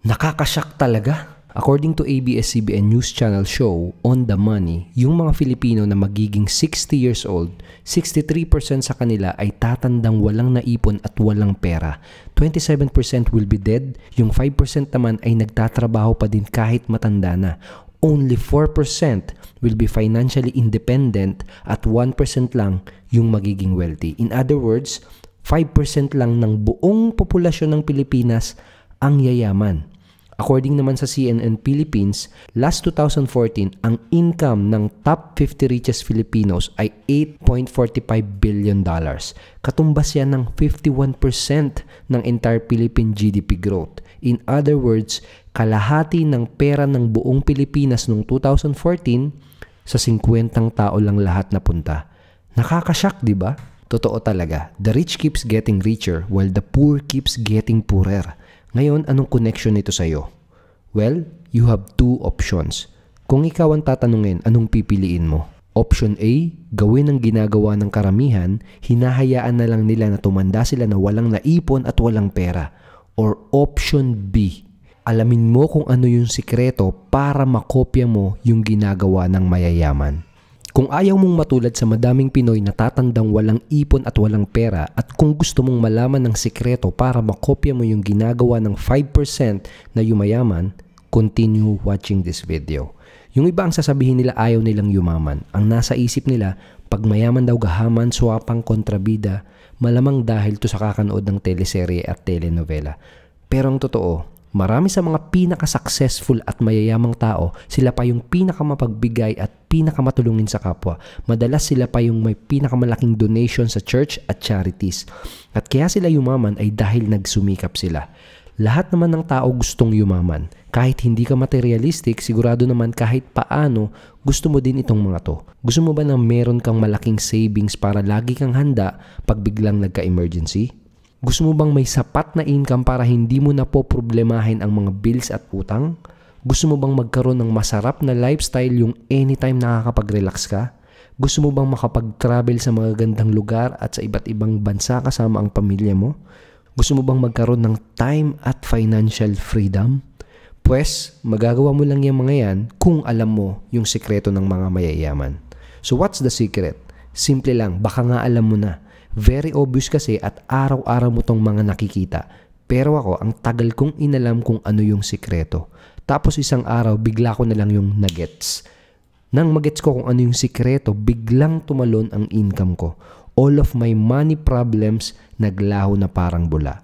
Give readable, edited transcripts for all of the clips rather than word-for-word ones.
Nakakashock talaga. According to ABS-CBN News Channel show, On the Money, yung mga Filipino na magiging 60 years old, 63% sa kanila ay tatandang walang naipon at walang pera. 27% will be dead, yung 5% naman ay nagtatrabaho pa din kahit matanda na. Only 4% will be financially independent at 1% lang yung magiging wealthy. In other words, 5% lang ng buong populasyon ng Pilipinas ang yayaman. According naman sa CNN Philippines, last 2014, ang income ng top 50 richest Filipinos ay $8.45 billion. Katumbas yan ng 51% ng entire Philippine GDP growth. In other words, kalahati ng pera ng buong Pilipinas noong 2014 sa 50 tao lang lahat napunta. Nakakashock, di ba? Totoo talaga. The rich keeps getting richer while the poor keeps getting poorer. Ngayon, anong connection nito sa'yo? Well, you have two options. Kung ikaw ang tatanungin, anong pipiliin mo? Option A, gawin ang ginagawa ng karamihan, hinahayaan na lang nila na tumanda sila na walang naipon at walang pera. Or option B, alamin mo kung ano yung sikreto para makopya mo yung ginagawa ng mayayaman. Kung ayaw mong matulad sa madaming Pinoy na tatandang walang ipon at walang pera at kung gusto mong malaman ng sikreto para makopya mo yung ginagawa ng 5% na yumayaman, continue watching this video. Yung iba ang sasabihin nila ayaw nilang yumaman. Ang nasa isip nila, pag mayaman daw gahaman, swapang kontrabida, malamang dahil to sa kakanood ng teleserye at telenovela. Pero ang totoo, marami sa mga pinaka-successful at mayayamang tao, sila pa yung pinakamapagbigay at pinakamatulungin sa kapwa. Madalas sila pa yung may pinakamalaking donation sa church at charities. At kaya sila yumaman ay dahil nagsumikap sila. Lahat naman ng tao gustong yumaman. Kahit hindi ka materialistic, sigurado naman kahit paano, gusto mo din itong mga to. Gusto mo ba na meron kang malaking savings para lagi kang handa pag biglang nagka-emergency? Gusto mo bang may sapat na income para hindi mo na po problemahin ang mga bills at utang? Gusto mo bang magkaroon ng masarap na lifestyle yung anytime nakakapag-relax ka? Gusto mo bang makapag-travel sa mga gandang lugar at sa iba't ibang bansa kasama ang pamilya mo? Gusto mo bang magkaroon ng time at financial freedom? Pues, magagawa mo lang yung mga yan kung alam mo yung sikreto ng mga mayayaman. So what's the secret? Simple lang, baka nga alam mo na. Very obvious kasi at araw-araw mo tong mga nakikita. Pero ako, ang tagal kong inalam kung ano yung sikreto. Tapos isang araw, bigla ko na lang yung nagets. Nang magets ko kung ano yung sikreto, biglang tumalon ang income ko. All of my money problems naglaho na parang bula.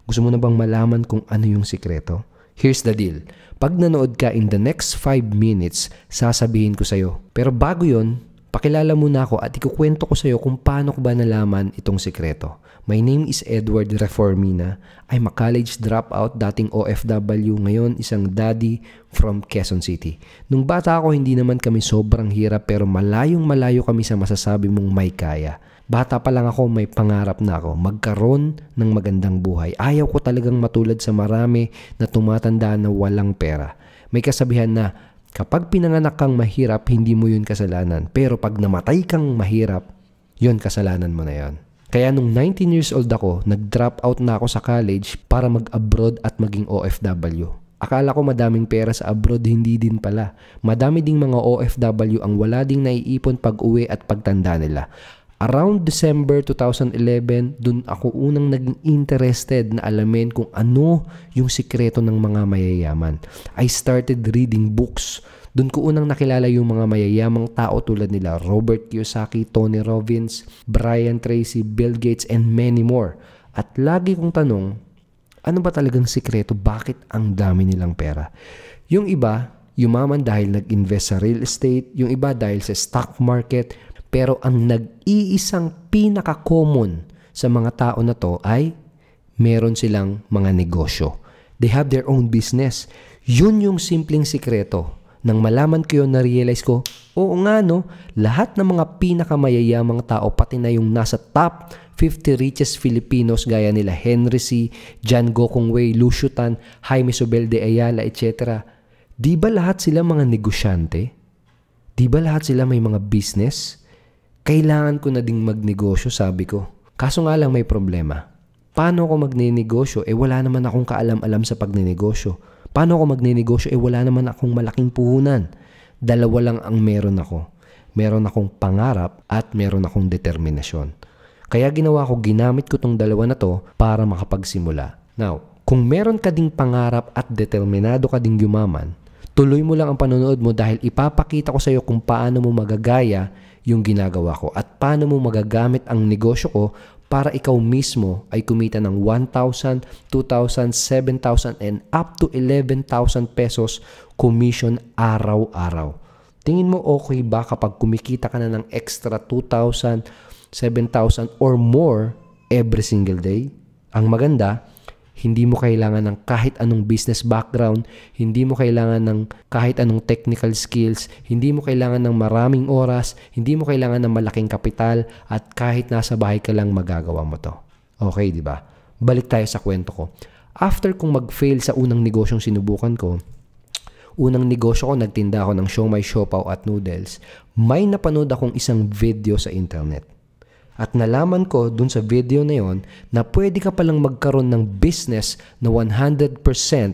Gusto mo na bang malaman kung ano yung sikreto? Here's the deal. Pag nanood ka in the next 5 minutes, sasabihin ko sa'yo. Pero bago yon, pakilala muna ako at ikukwento ko sa iyo kung paano ko ba nalaman itong sikreto. My name is Edward Reformina. I'm a college dropout, dating OFW, ngayon isang daddy from Quezon City. Nung bata ako, hindi naman kami sobrang hirap pero malayong malayo kami sa masasabi mong may kaya. Bata pa lang ako, may pangarap na ako, magkaroon ng magandang buhay. Ayaw ko talagang matulad sa marami na tumatanda na walang pera. May kasabihan na, kapag pinanganak kang mahirap, hindi mo yun kasalanan. Pero pag namatay kang mahirap, yun kasalanan mo na yun. Kaya nung 19 years old ako, nag-drop out na ako sa college para mag-abroad at maging OFW. Akala ko madaming pera sa abroad, hindi din pala. Madami ding mga OFW ang wala ding naiipon pag-uwi at pagtanda nila. Around December 2011, dun ako unang naging interested na alamin kung ano yung sikreto ng mga mayayaman. I started reading books. Dun ko unang nakilala yung mga mayayamang tao tulad nila Robert Kiyosaki, Tony Robbins, Brian Tracy, Bill Gates, and many more. At lagi kong tanong, ano ba talagang sikreto? Bakit ang dami nilang pera? Yung iba, yumaman dahil nag-invest sa real estate, yung iba dahil sa stock market. Pero ang nag-iisang pinaka-common sa mga tao na to ay meron silang mga negosyo. They have their own business. Yun yung simpleng sikreto. Nang malaman ko yun, na-realize ko, oo nga no, lahat ng mga pinakamayayamang tao, pati na yung nasa top 50 richest Filipinos gaya nila Henry C., John Gokong Wei, Lucio Tan, Jaime Sobel de Ayala, etc. Di ba lahat sila mga negosyante? Di ba lahat sila may mga business? Kailangan ko na ding magnegosyo, sabi ko. Kaso nga lang may problema. Paano ako magnenegosyo? Wala naman akong kaalam-alam sa pagnenegosyo. Paano ako magninegosyo? Wala naman akong malaking puhunan. Dalawa lang ang meron ako. Meron akong pangarap at meron akong determinasyon. Kaya ginawa ko, ginamit ko tong dalawa na to para makapagsimula. Now, kung meron ka ding pangarap at determinado ka ding yumaman, tuloy mo lang ang panonood mo dahil ipapakita ko sa iyo kung paano mo magagaya yung ginagawa ko at paano mo magagamit ang negosyo ko para ikaw mismo ay kumita ng 1,000, 2,000, 7,000 and up to 11,000 pesos commission araw-araw. Tingin mo okay ba kapag kumikita ka na ng extra 2,000, 7,000 or more every single day? Ang maganda, hindi mo kailangan ng kahit anong business background, hindi mo kailangan ng kahit anong technical skills, hindi mo kailangan ng maraming oras, hindi mo kailangan ng malaking kapital, at kahit nasa bahay ka lang magagawa mo to. Okay, di ba? Balik tayo sa kwento ko. After kong mag-fail sa unang negosyong sinubukan ko, unang negosyo ko, nagtinda ako ng siomai, siopaw at noodles, may napanood akong isang video sa internet. At nalaman ko dun sa video na yon na pwede ka palang magkaroon ng business na 100%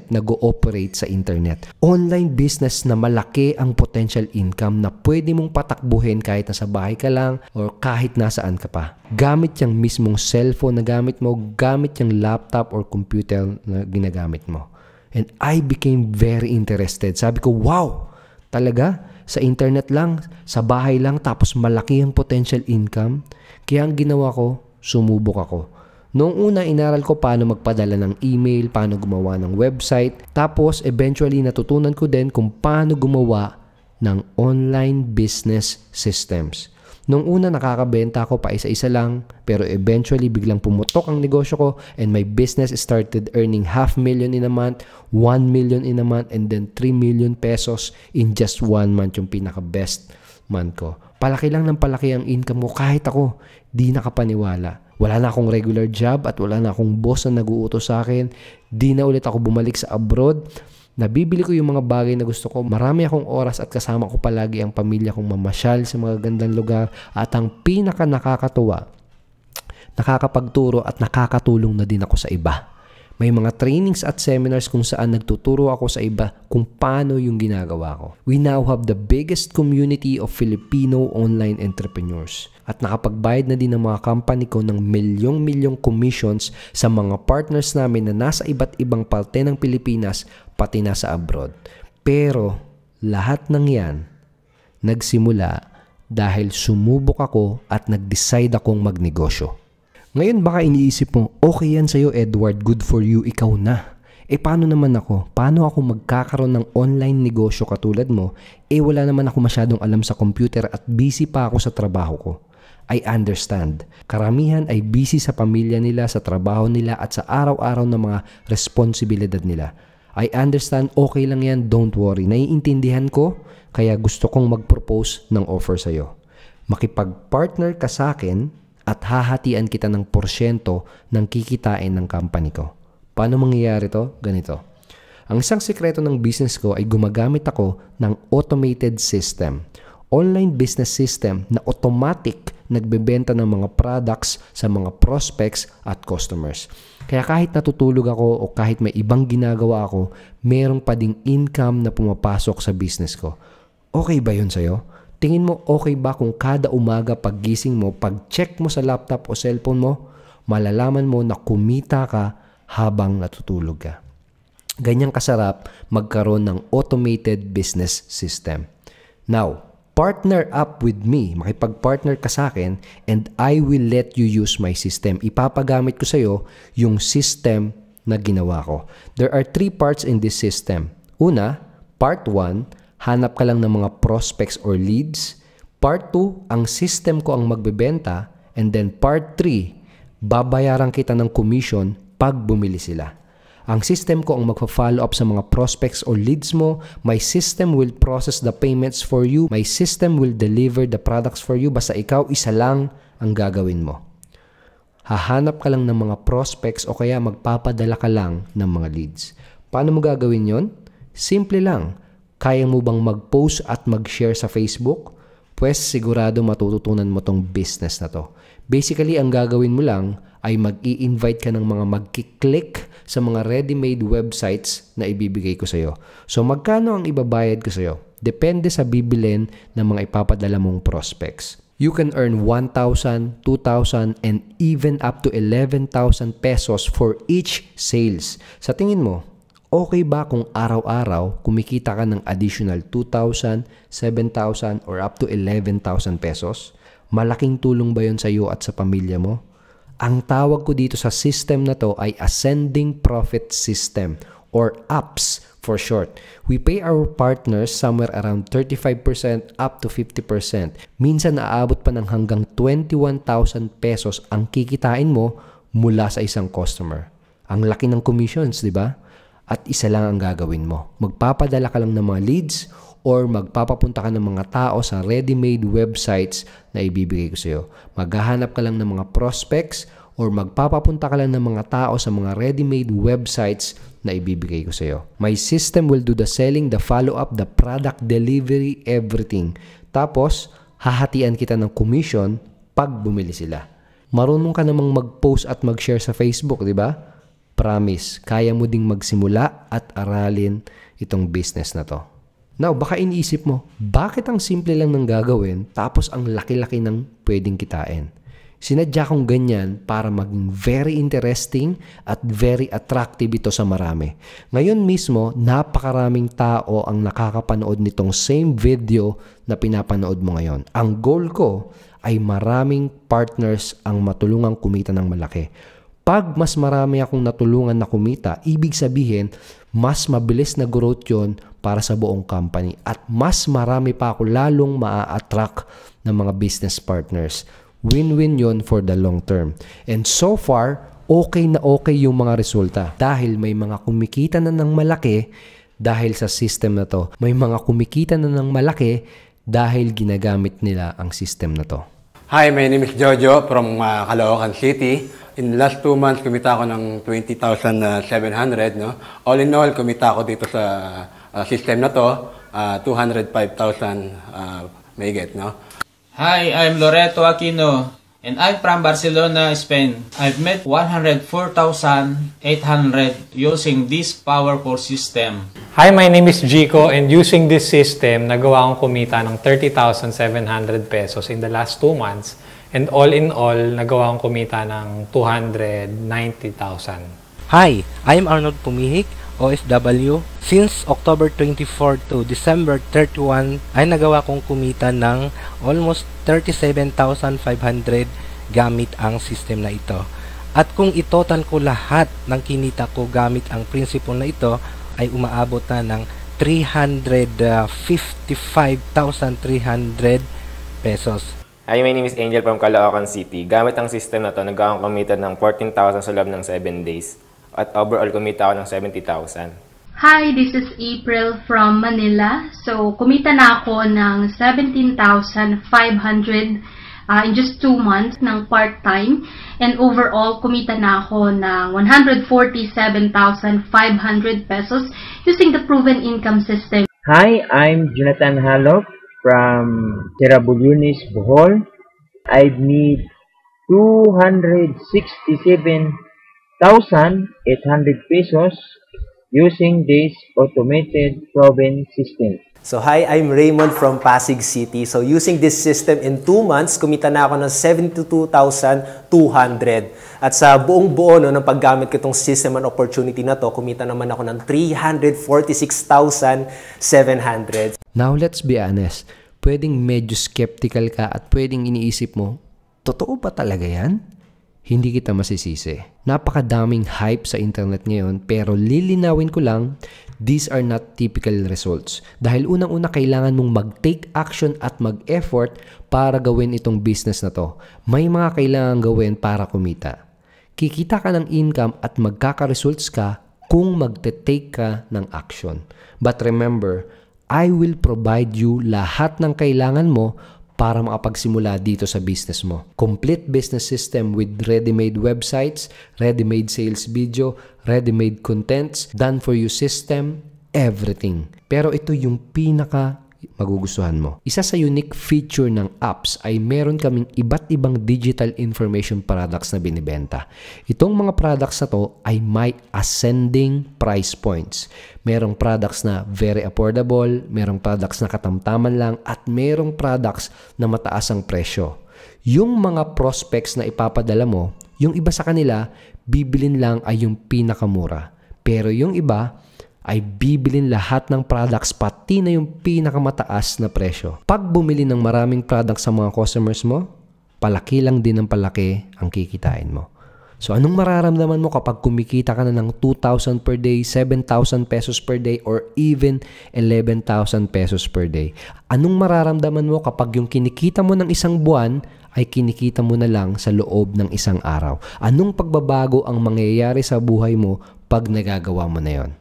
nag-ooperate sa internet. Online business na malaki ang potential income na pwede mong patakbuhin kahit nasa bahay ka lang or kahit nasaan ka pa. Gamit yung mismong cellphone na gamit mo, gamit yung laptop or computer na ginagamit mo. And I became very interested. Sabi ko, wow! Talaga? Sa internet lang, sa bahay lang, tapos malaki ang potential income? Kaya ang ginawa ko, sumubok ako. Noong una, inaral ko paano magpadala ng email, paano gumawa ng website. Tapos, eventually, natutunan ko din kung paano gumawa ng online business systems. Noong una, nakakabenta ako pa isa-isa lang. Pero eventually, biglang pumutok ang negosyo ko and my business started earning 500,000 in a month, 1 million in a month, and then 3 million pesos in just 1 month, yung pinaka-best month ko. Palaki lang ng palaki ang income mo kahit ako di nakapaniwala. Wala na akong regular job at wala na akong boss na nag-uutos sa akin. Di na ulit ako bumalik sa abroad. Nabibili ko yung mga bagay na gusto ko. Marami akong oras at kasama ko palagi ang pamilya kong mamasyal sa mga gandang lugar. At ang pinaka nakakatuwa, nakakapagturo at nakakatulong na din ako sa iba. May mga trainings at seminars kung saan nagtuturo ako sa iba kung paano yung ginagawa ko. We now have the biggest community of Filipino online entrepreneurs. At nakapagbayad na din ng mga company ko ng milyong-milyong commissions sa mga partners namin na nasa iba't ibang parte ng Pilipinas pati nasa abroad. Pero lahat ng yan nagsimula dahil sumubok ako at nag-decide akong magnegosyo. Ngayon baka iniisip mo, okay yan sa'yo Edward, good for you, ikaw na. Paano naman ako? Paano ako magkakaroon ng online negosyo katulad mo? Wala naman ako masyadong alam sa computer at busy pa ako sa trabaho ko. I understand. Karamihan ay busy sa pamilya nila, sa trabaho nila at sa araw-araw na mga responsibilidad nila. I understand, okay lang yan, don't worry. Naiintindihan ko, kaya gusto kong mag-propose ng offer sa'yo. Makipag-partner ka sa akin at hahatian kita ng porsyento ng kikitain ng company ko. Paano mangyayari to? Ganito. Ang isang sekreto ng business ko ay gumagamit ako ng automated system. Online business system na automatic nagbebenta ng mga products sa mga prospects at customers. Kaya kahit natutulog ako o kahit may ibang ginagawa ako, merong pa ding income na pumapasok sa business ko. Okay ba yun sa'yo? Tingin mo okay ba kung kada umaga paggising mo, pag-check mo sa laptop o cellphone mo, malalaman mo na kumita ka habang natutulog ka. Ganyang kasarap magkaroon ng automated business system. Now, partner up with me. Makipag-partner ka sa akin and I will let you use my system. Ipapagamit ko sa iyo yung system na ginawa ko. There are 3 parts in this system. Una, part 1, hanap ka lang ng mga prospects or leads. Part 2, ang system ko ang magbebenta. And then part 3, babayaran kita ng commission pag bumili sila. Ang system ko ang magpa-follow up sa mga prospects or leads mo. My system will process the payments for you. My system will deliver the products for you. Basta ikaw, isa lang ang gagawin mo. Hahanap ka lang ng mga prospects o kaya magpapadala ka lang ng mga leads. Paano mo gagawin yon? Simple lang. Kaya mo bang mag-post at mag-share sa Facebook? Pues sigurado matututunan mo tong business na to. Basically, ang gagawin mo lang ay mag-i-invite ka ng mga mag-click sa mga ready-made websites na ibibigay ko sa'yo. So magkano ang ibabayad ko sa'yo? Depende sa bibilin ng mga ipapadala mong prospects. You can earn 1,000, 2,000, and even up to 11,000 pesos for each sales. Sa tingin mo, okay ba kung araw-araw kumikita ka ng additional 2,000, 7,000, or up to 11,000 pesos? Malaking tulong ba yun sa iyo at sa pamilya mo? Ang tawag ko dito sa system na to ay Ascending Profit System or APS for short. We pay our partners somewhere around 35% up to 50%. Minsan naabot pa ng hanggang 21,000 pesos ang kikitain mo mula sa isang customer. Ang laki ng commissions, di ba? At isa lang ang gagawin mo. Magpapadala ka lang ng mga leads or magpapapunta ka ng mga tao sa ready-made websites na ibibigay ko sa iyo. Maghahanap ka lang ng mga prospects or magpapapunta ka lang ng mga tao sa mga ready-made websites na ibibigay ko sa iyo. My system will do the selling, the follow-up, the product delivery, everything. Tapos, hahatian kita ng commission pag bumili sila. Marunong ka namang mag-post at mag-share sa Facebook, di ba? Promise, kaya mo ding magsimula at aralin itong business na to. Now, baka iniisip mo, bakit ang simple lang ng gagawin tapos ang laki-laki ng pwedeng kitain? Sinadya kong ganyan para maging very interesting at very attractive ito sa marami. Ngayon mismo, napakaraming tao ang nakakapanood nitong same video na pinapanood mo ngayon. Ang goal ko ay maraming partners ang matulungang kumita ng malaki. Pag mas marami akong natulungan na kumita, ibig sabihin, mas mabilis na growth yun para sa buong company at mas marami pa ako lalong maa-attract ng mga business partners. Win-win yon for the long term. And so far, okay na okay yung mga resulta. Dahil may mga kumikita na ng malaki dahil sa system na to. May mga kumikita na ng malaki dahil ginagamit nila ang system na to. Hi, my name is Jojo from Caloocan City. In the last 2 months, kumita ako ng 20,700. No? All in all, kumita ako dito sa system na to, 205,000 may get. No? Hi, I'm Loreto Aquino and I'm from Barcelona, Spain. I've made 104,800 using this powerful system. Hi, my name is Jico and using this system, nagawa akong kumita ng 30,700 pesos in the last 2 months. And all in all, nagawa akong kumita ng 290,000. Hi, I'm Arnold Pumihik, OFW. Since October 24 to December 31 ay nagawa kong kumita ng almost 37,500 gamit ang system na ito. At kung itotal ko lahat ng kinita ko gamit ang principle na ito ay umaabot na ng 355,300 pesos. Hi, my name is Angel from Caloocan City. Gamit ang system na to, nagawa akong kumita ng 14,000 sa loob ng 7 days. At overall, kumita ako ng 70,000. Hi, this is April from Manila. So, kumita na ako ng 17,500 in just 2 months ng part-time. And overall, kumita na ako ng 147,500 pesos using the proven income system. Hi, I'm Jonathan Halop from Terabulunis, Bohol. I've made 267,800 pesos using this automated proven system. So hi, I'm Raymond from Pasig City. So using this system in 2 months, kumita na ako ng 72,200. At sa buong buo no, ng paggamit ko itong system and opportunity na to, kumita naman ako ng 346,700. Now let's be honest, pwedeng medyo skeptical ka at pwedeng iniisip mo, totoo ba talaga yan? Hindi kita masisisi. Napakadaming hype sa internet ngayon pero lilinawin ko lang, these are not typical results. Dahil unang-una kailangan mong mag-take action at mag-effort para gawin itong business na to. May mga kailangan gawin para kumita. Kikita ka ng income at magkaka-results ka kung magte-take ka ng action. But remember, I will provide you lahat ng kailangan mo para makapagsimula dito sa business mo. Complete business system with ready-made websites, ready-made sales video, ready-made contents, done for you system, everything. Pero ito yung pinaka magugustuhan mo. Isa sa unique feature ng apps ay meron kaming iba't ibang digital information products na binibenta. Itong mga products na to ay may ascending price points. Merong products na very affordable, merong products na katamtaman lang, at merong products na mataas ang presyo. Yung mga prospects na ipapadala mo, yung iba sa kanila, bibilin lang ay yung pinakamura. Pero yung iba ay bibilin lahat ng products, pati na yung pinakamataas na presyo. Pag bumili ng maraming products sa mga customers mo, palaki lang din ng palaki ang kikitain mo. So anong mararamdaman mo kapag kumikita ka na ng 2,000 per day, 7,000 pesos per day, or even 11,000 pesos per day? Anong mararamdaman mo kapag yung kinikita mo ng isang buwan ay kinikita mo na lang sa loob ng isang araw? Anong pagbabago ang mangyayari sa buhay mo pag nagagawa mo na yon?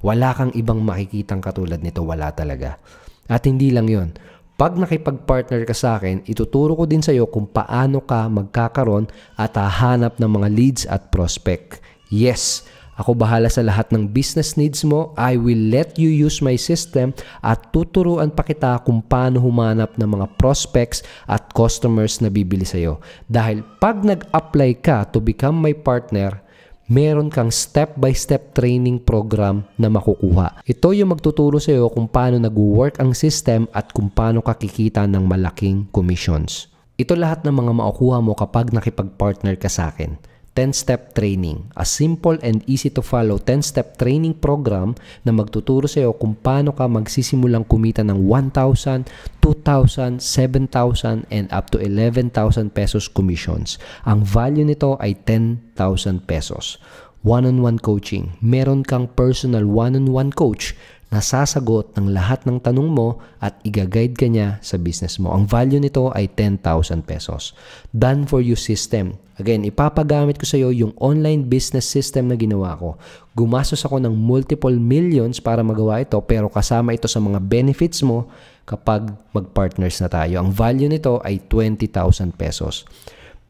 Wala kang ibang makikitang katulad nito, wala talaga. At hindi lang yon. Pag nakipag-partner ka sa akin, ituturo ko din sa iyo kung paano ka magkakaroon at hahanap ng mga leads at prospect. Yes, ako bahala sa lahat ng business needs mo. I will let you use my system at tuturuan pa kita kung paano humanap ng mga prospects at customers na bibili sa iyo. Dahil pag nag-apply ka to become my partner, meron kang step-by-step training program na makukuha. Ito yung magtuturo sa iyo kung paano nag-work ang system at kung paano ka kikita ng malaking commissions. Ito lahat ng mga makukuha mo kapag nakipag-partner ka sa akin. 10-step training. A simple and easy to follow 10-step training program na magtuturo sa iyo kung paano ka magsisimulang kumita ng 1,000, 2,000, 7,000, and up to 11,000 pesos commissions. Ang value nito ay 10,000 pesos. One-on-one coaching. Meron kang personal one-on-one coach na sasagot ng lahat ng tanong mo at i-guide ka niya sa business mo. Ang value nito ay 10,000 pesos. Done for you system. Again, ipapagamit ko sa iyo yung online business system na ginawa ko. Gumastos ako ng multiple millions para magawa ito, pero kasama ito sa mga benefits mo kapag mag-partners na tayo. Ang value nito ay 20,000 pesos.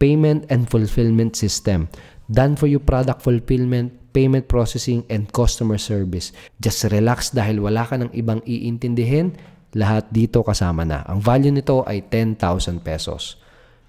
Payment and fulfillment system. Done for you product fulfillment, payment processing, and customer service. Just relax dahil wala ka ng ibang iintindihin. Lahat dito kasama na. Ang value nito ay 10,000 pesos.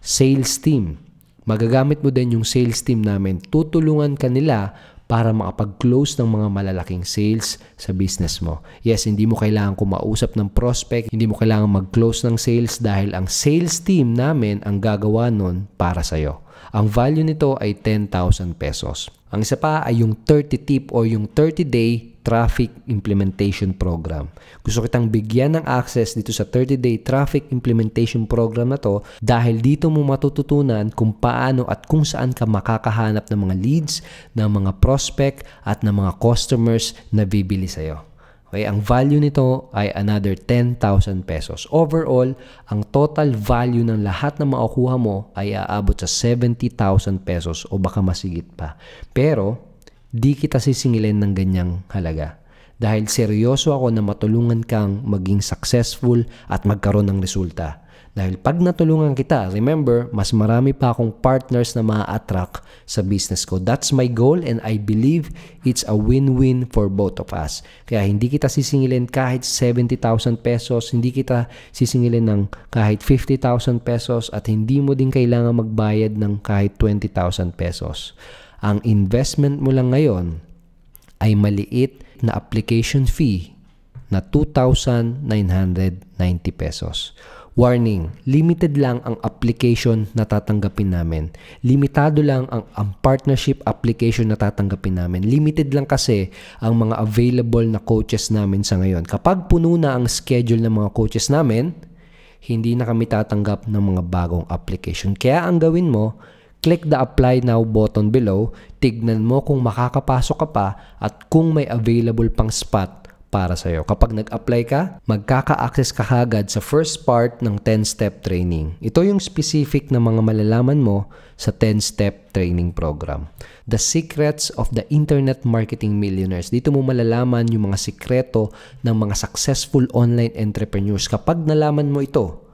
Sales team. Magagamit mo din yung sales team namin. Tutulungan ka nila para makapag-close ng mga malalaking sales sa business mo. Yes, hindi mo kailangan kumausap ng prospect, hindi mo kailangan mag-close ng sales dahil ang sales team namin ang gagawa nun para sa'yo. Ang value nito ay 10,000 pesos. Ang isa pa ay yung 30 tip o yung 30-day traffic implementation program. Gusto kitang bigyan ng access dito sa 30-day traffic implementation program na to dahil dito mo matututunan kung paano at kung saan ka makakahanap ng mga leads, ng mga prospect at ng mga customers na bibili sa'yo. Okay, ang value nito ay another 10,000 pesos. Overall, ang total value ng lahat na makukuha mo ay aabot sa 70,000 pesos o baka masigit pa. Pero, di kita sisingilin ng ganyang halaga. Dahil seryoso ako na matulungan kang maging successful at magkaroon ng resulta. Dahil pag natulungan kita, remember, mas marami pa akong partners na ma-attract sa business ko. That's my goal and I believe it's a win-win for both of us. Kaya hindi kita sisingilin kahit 70,000 pesos, hindi kita sisingilin ng kahit 50,000 pesos at hindi mo din kailangan magbayad ng kahit 20,000 pesos. Ang investment mo lang ngayon ay maliit na application fee na 2,990 pesos. Warning, limited lang ang application na tatanggapin namin. Limitado lang ang partnership application na tatanggapin namin. Limited lang kasi ang mga available na coaches namin sa ngayon. Kapag puno na ang schedule ng mga coaches namin, hindi na kami tatanggap ng mga bagong application. Kaya ang gawin mo, click the apply now button below, tignan mo kung makakapasok ka pa at kung may available pang spot para sa'yo. Kapag nag-apply ka, magkaka-access ka agad sa first part ng 10-step training. Ito yung specific na mga malalaman mo sa 10-step training program. The Secrets of the Internet Marketing Millionaires. Dito mo malalaman yung mga sikreto ng mga successful online entrepreneurs. Kapag nalaman mo ito,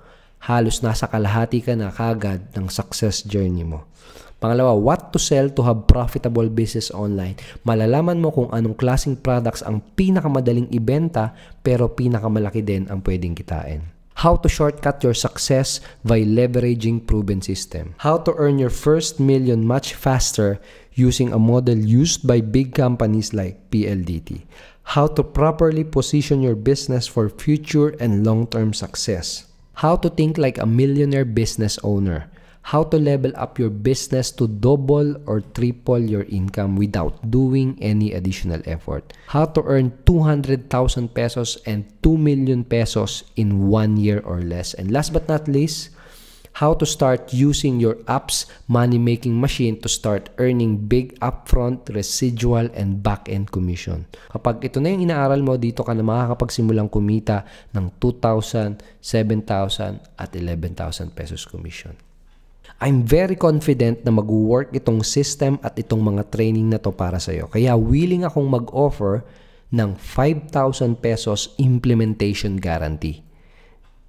halos nasa kalahati ka na kagad ng success journey mo. Pangalawa, what to sell to have profitable business online. Malalaman mo kung anong klaseng products ang pinakamadaling ibenta pero pinakamalaki din ang pwedeng kitain. How to shortcut your success by leveraging proven system. How to earn your first million much faster using a model used by big companies like PLDT. How to properly position your business for future and long-term success. How to think like a millionaire business owner. How to level up your business to double or triple your income without doing any additional effort. How to earn 200,000 pesos and 2 million pesos in 1 year or less. And last but not least, how to start using your app's money-making machine to start earning big upfront, residual, and back-end commission. Kapag ito na yung inaaral mo, dito ka na makakapagsimulang kumita ng 2,000, 7,000, at 11,000 pesos commission. I'm very confident na mag-work itong system at itong mga training na to para sa'yo. Kaya willing akong mag-offer ng 5,000 pesos implementation guarantee.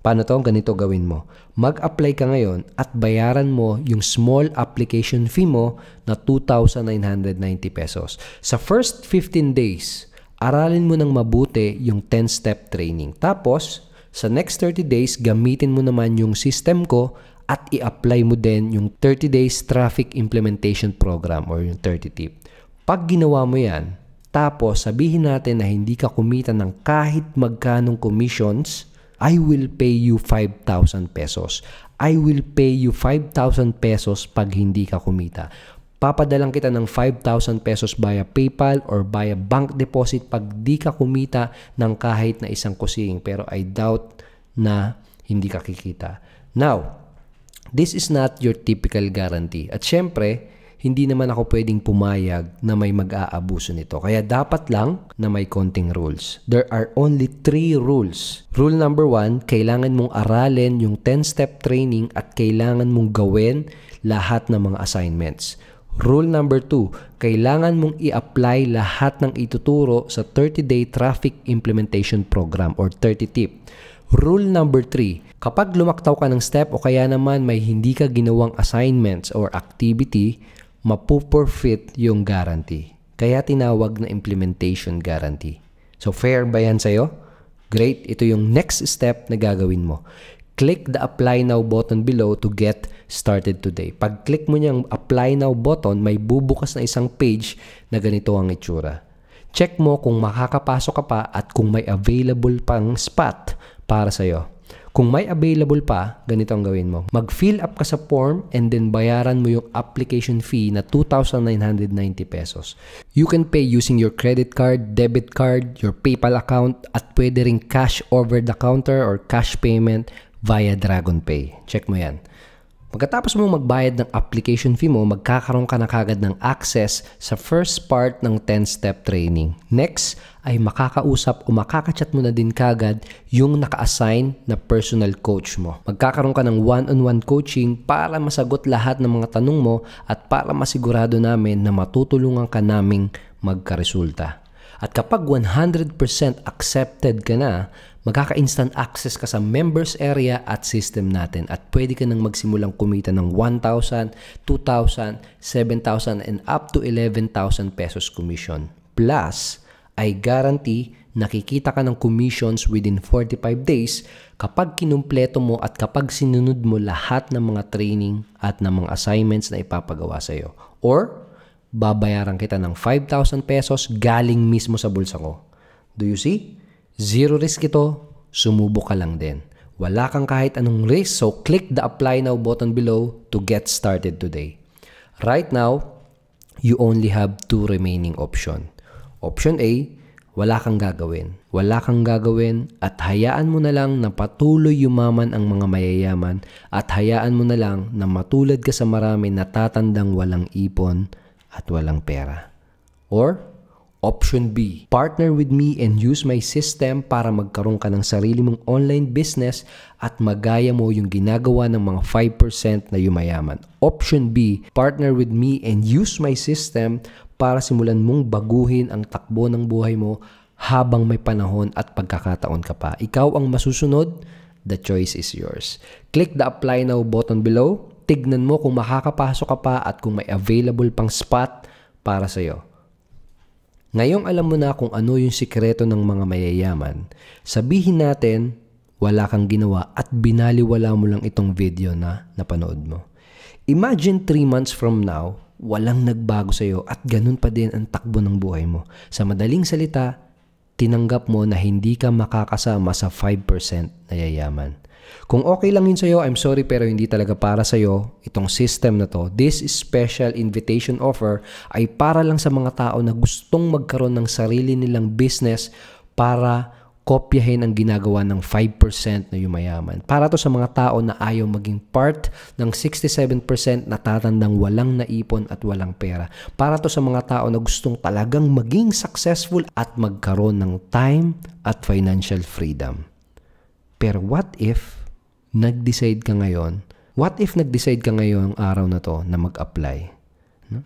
Paano to? Ganito gawin mo. Mag-apply ka ngayon at bayaran mo yung small application fee mo na 2,990 pesos. Sa first 15 days, aralin mo ng mabuti yung 10-step training. Tapos, sa next 30 days, gamitin mo naman yung system ko at i-apply mo din yung 30 days traffic implementation program or yung 30 tip. Pag ginawa mo yan, tapos sabihin natin na hindi ka kumita ng kahit magkanong commissions, I will pay you 5,000 pesos. I will pay you 5,000 pesos pag hindi ka kumita. Papadalang kita ng 5,000 pesos via PayPal or via bank deposit pag di ka kumita ng kahit na isang kusing. Pero I doubt na hindi ka kikita. Now, this is not your typical guarantee. At syempre, hindi naman ako pwedeng pumayag na may mag-aabuso nito. Kaya dapat lang na may konting rules. There are only 3 rules. Rule number 1, kailangan mong aralin yung 10-step training at kailangan mong gawin lahat ng mga assignments. Rule number 2, kailangan mong i-apply lahat ng ituturo sa 30-day traffic implementation program or 30 tip. Rule number 3, kapag lumaktaw ka ng step o kaya naman may hindi ka ginawang assignments or activity, mapuperfit yung guarantee. Kaya tinawag na implementation guarantee. So fair ba yan sa'yo? Great, ito yung next step na gagawin mo. Click the apply now button below to get started today. Pag click mo niyang apply now button, may bubukas na isang page na ganito ang itsura. Check mo kung makakapasok ka pa at kung may available pang spot para sa'yo. Kung may available pa, ganito ang gawin mo. Mag-fill up ka sa form and then bayaran mo yung application fee na 2,990 pesos. You can pay using your credit card, debit card, your PayPal account at pwede ring cash over the counter or cash payment via DragonPay. Check mo yan. Pagkatapos mo magbayad ng application fee mo, magkakaroon ka na kagad ng access sa first part ng 10-step training. Next, ay makakausap o makakachat mo na din kagad yung naka-assign na personal coach mo. Magkakaroon ka ng one-on-one coaching para masagot lahat ng mga tanong mo at para masigurado namin na matutulungan ka naming magkaresulta. At kapag 100% accepted ka na, magkaka-instant access ka sa members area at system natin at pwede ka nang magsimulang kumita ng 1,000, 2,000, 7,000 and up to 11,000 pesos commission. Plus, I guarantee nakikita ka ng commissions within 45 days kapag kinumpleto mo at kapag sinunod mo lahat ng mga training at ng mga assignments na ipapagawa sa iyo. Or, babayaran kita ng 5,000 pesos galing mismo sa bulsa ko. Do you see? Zero risk ito, sumubok ka lang din. Wala kang kahit anong risk, so click the apply now button below to get started today. Right now, you only have 2 remaining options. Option A, wala kang gagawin. Wala kang gagawin at hayaan mo na lang na patuloy yumaman ang mga mayayaman at hayaan mo na lang na matulad ka sa marami na tatandang walang ipon at walang pera. Or, Option B, partner with me and use my system para magkaroon ka ng sarili mong online business at magaya mo yung ginagawa ng mga 5% na yumayaman. Option B, partner with me and use my system para simulan mong baguhin ang takbo ng buhay mo habang may panahon at pagkakataon ka pa. Ikaw ang masusunod, the choice is yours. Click the apply now button below tignan mo kung makakapasok ka pa at kung may available pang spot para sa'yo. Ngayong alam mo na kung ano yung sikreto ng mga mayayaman, sabihin natin wala kang ginawa at binaliwala mo lang itong video na napanood mo. Imagine 3 months from now, walang nagbago sa'yo at ganun pa din ang takbo ng buhay mo. Sa madaling salita, tinanggap mo na hindi ka makakasama sa 5% na yayaman. Kung okay lang yun sa'yo, I'm sorry pero hindi talaga para sa'yo itong system na to. This special invitation offer ay para lang sa mga tao na gustong magkaroon ng sarili nilang business para kopyahin ang ginagawa ng 5% na yumayaman. Para to sa mga tao na ayaw maging part ng 67% na tatandang walang naipon at walang pera. Para to sa mga tao na gustong talagang maging successful at magkaroon ng time at financial freedom. Pero what if nag-decide ka ngayon? What if nag-decide ka ngayong araw na to na mag-apply?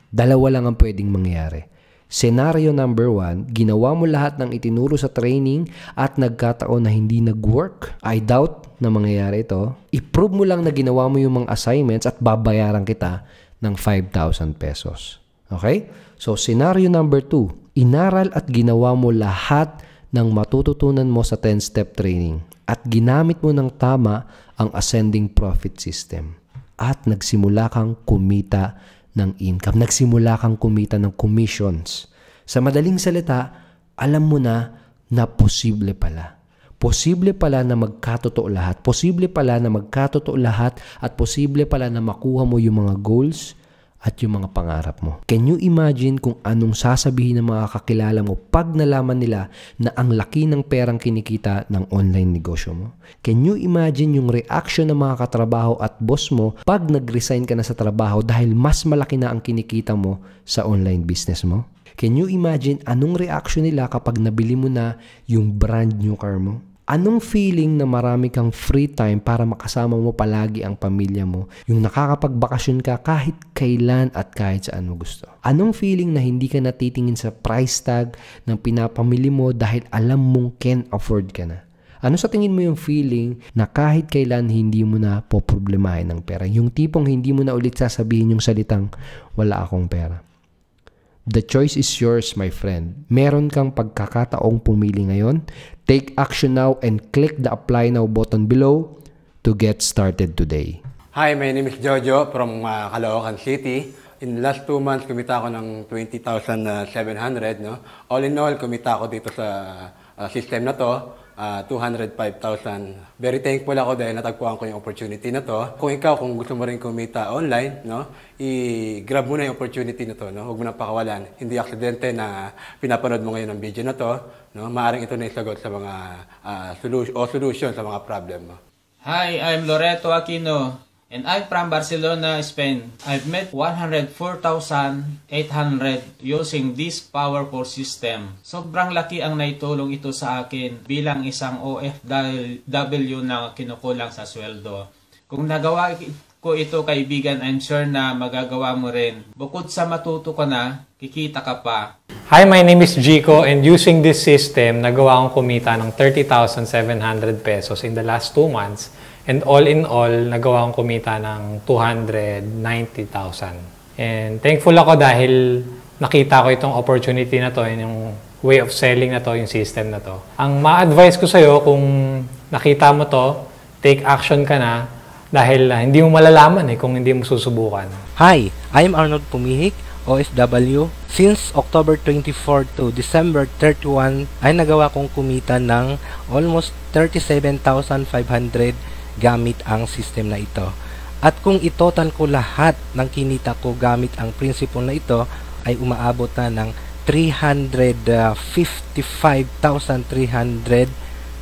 Dalawa lang ang pwedeng mangyari. Scenario number 1, ginawa mo lahat ng itinuro sa training at nagkataon na hindi nag-work. I doubt na mangyayari ito. I-prove mo lang na ginawa mo yung mga assignments at babayaran kita ng 5,000 pesos. Okay? So, scenario number 2, inaral at ginawa mo lahat ng matututunan mo sa 10-step training at ginamit mo ng tama ang ascending profit system at nagsimula kang kumita ng income, nagsimula kang kumita ng commissions. Sa madaling salita, alam mo na posible pala. Posible pala na magkatotoo lahat. Posible pala na magkatotoo lahat at posible pala na makuha mo yung mga goals at yung mga pangarap mo. Can you imagine kung anong sasabihin ng mga kakilala mo pag nalaman nila na ang laki ng perang kinikita ng online negosyo mo? Can you imagine yung reaction ng mga katrabaho at boss mo pag nag-resign ka na sa trabaho dahil mas malaki na ang kinikita mo sa online business mo? Can you imagine anong reaction nila kapag nabili mo na yung brand new car mo? Anong feeling na marami kang free time para makasama mo palagi ang pamilya mo? Yung nakakapagbakasyon ka kahit kailan at kahit saan mo gusto. Anong feeling na hindi ka natitingin sa price tag ng pinapamili mo dahil alam mong can afford ka na? Ano sa tingin mo yung feeling na kahit kailan hindi mo na poproblemahin ng pera? Yung tipong hindi mo na ulit sasabihin yung salitang wala akong pera. The choice is yours, my friend. Meron kang pagkakataong pumili ngayon. Take action now and click the apply now button below to get started today. Hi, my name is Jojo from Caloocan City. In the last 2 months, kumita ako ng 20,700. No? All in all, kumita ako dito sa system na to. 205,000. Very thankful ako dahil natagpuan ko yung opportunity na to. Kung ikaw, kung gusto mo rin kumita online, no, i-grab mo na yung opportunity na to. No? Huwag mo na pakawalan. Hindi aksidente na pinapanood mo ngayon ang video na to. No? Maaaring ito na isagot sa mga solution sa mga problem mo. Hi, I'm Loreto Aquino. And I'm from Barcelona, Spain. I've met 104,800 using this powerful system. Sobrang laki ang naitulong ito sa akin bilang isang OFW na kinukulang sa sweldo. Kung nagawa ko ito, kaibigan, I'm sure na magagawa mo rin. Bukod sa matuto ka na, kikita ka pa. Hi, my name is Jico and using this system, nagawa akong kumita ng 30,700 pesos in the last 2 months. And all in all, nagawa akong kumita ng 290,000. And thankful ako dahil nakita ko itong opportunity na to, yung way of selling na to, yung system na to. Ang ma-advise ko sa'yo, kung nakita mo to, take action ka na dahil hindi mo malalaman kung hindi mo susubukan. Hi, I'm Arnold Pumihik, OFW. Since October 24 to December 31, ay nagawa kong kumita ng almost 37,500 gamit ang system na ito. At kung itotal ko lahat ng kinita ko gamit ang principle na ito, ay umaabot na ng 355,300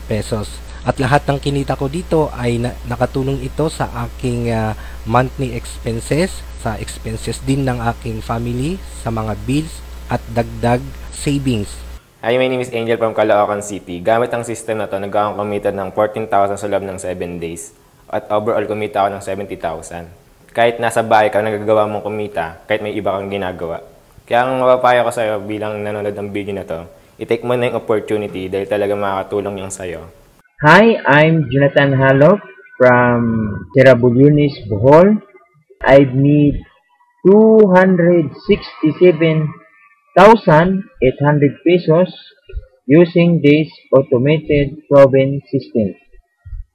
pesos. At lahat ng kinita ko dito ay nakatulong ito sa aking monthly expenses, sa expenses din ng aking family, sa mga bills at dagdag savings. Hi, my name is Angel from Caloocan City. Gamit ang system na to, nagkakaroon kumita ng 14,000 sa loob ng 7 days. At overall, kumita ako ng 70,000. Kahit nasa bahay ka, nagagawa mong kumita, kahit may iba kang ginagawa. Kaya ang mapapayo ko sa'yo bilang nanonood ng video na to, i-take mo na yung opportunity dahil talaga makakatulong yung sa'yo. Hi, I'm Jonathan Halop from Terabulunis, Bohol. I've made 267,800 pesos using this automated proven system.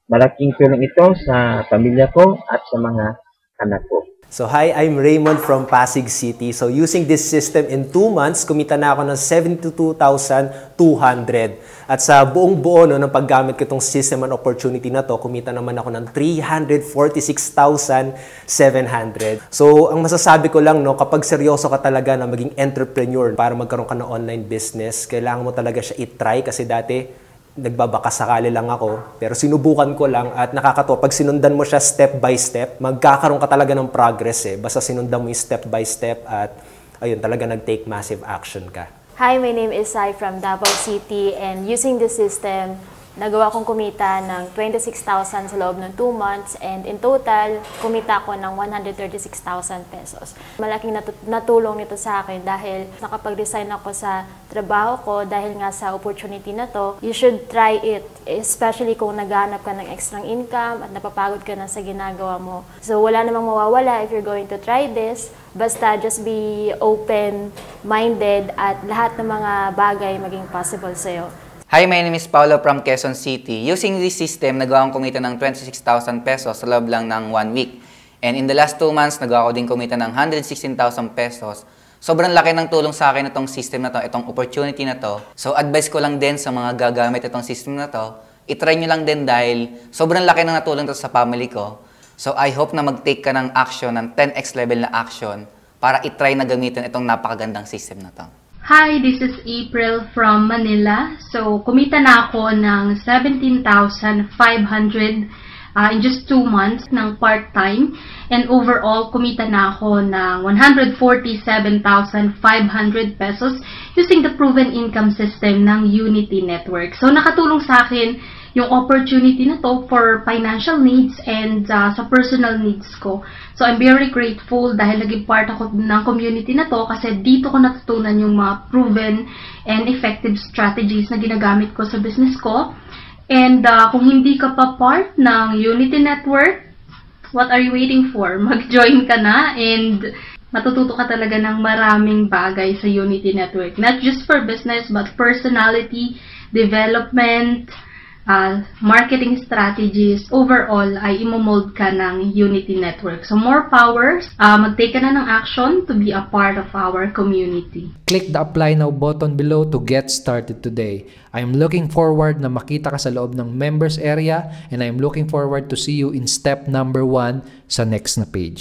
Malaking tulong ito sa pamilya ko at sa mga anak ko. So hi, I'm Raymond from Pasig City. So using this system in 2 months, kumita na ako ng 72,200. At sa buong buo no, ng paggamit ko itong system and opportunity na to, kumita naman ako ng 346,700. So ang masasabi ko lang, no, kapag seryoso ka talaga na maging entrepreneur para magkaroon ka ng online business, kailangan mo talaga siya i-try kasi dati nagbabakasakali lang ako, pero sinubukan ko lang at nakakatawa. Pag sinundan mo siya step by step, magkakaroon ka talaga ng progress eh. Basta sinundan mo yung step by step at ayun, talaga nag-take massive action ka. Hi, my name is Sai from Davao City, and using this system, nagawa kong kumita ng 26,000 sa loob ng 2 months, and in total, kumita ko ng 136,000 pesos. Malaking natulong nito sa akin dahil nakapag-resign ako sa trabaho ko dahil nga sa opportunity na to. You should try it, especially kung naghahanap ka ng extra income at napapagod ka na sa ginagawa mo. So wala namang mawawala if you're going to try this. Basta just be open-minded at lahat ng mga bagay maging possible sa'yo. Hi, my name is Paulo from Quezon City. Using this system, nagawa kong kumita ng 26,000 pesos sa loob lang ng 1 week. And in the last 2 months, nagawa ko din kumita ng 116,000 pesos. Sobrang laki ng tulong sa akin itong system na to, itong opportunity na to. So advice ko lang din sa mga gagamit itong system na to, itry nyo lang din dahil sobrang laki ng natulong to sa family ko. So I hope na mag-take ka ng action, ng 10x level na action para itry na gamitin itong napakagandang system na to. Hi, this is April from Manila. So, kumita na ako ng 17,500 in just 2 months ng part-time. And overall, kumita na ako ng 147,500 pesos using the proven income system ng Unity Network. So, nakatulong sa akin yung opportunity na to for financial needs and sa personal needs ko. So, I'm very grateful dahil naging part ako ng community na to kasi dito ko natutunan yung mga proven and effective strategies na ginagamit ko sa business ko. And kung hindi ka pa part ng Unity Network, what are you waiting for? Mag-join ka na and matututo ka talaga ng maraming bagay sa Unity Network. Not just for business but personality, development, marketing strategies, overall ay imomold ka ng Unity Network. So more power, mag-take ka na ng action to be a part of our community. Click the apply now button below to get started today. I'm looking forward na makita ka sa loob ng members area and I'm looking forward to see you in step number 1 sa next na page.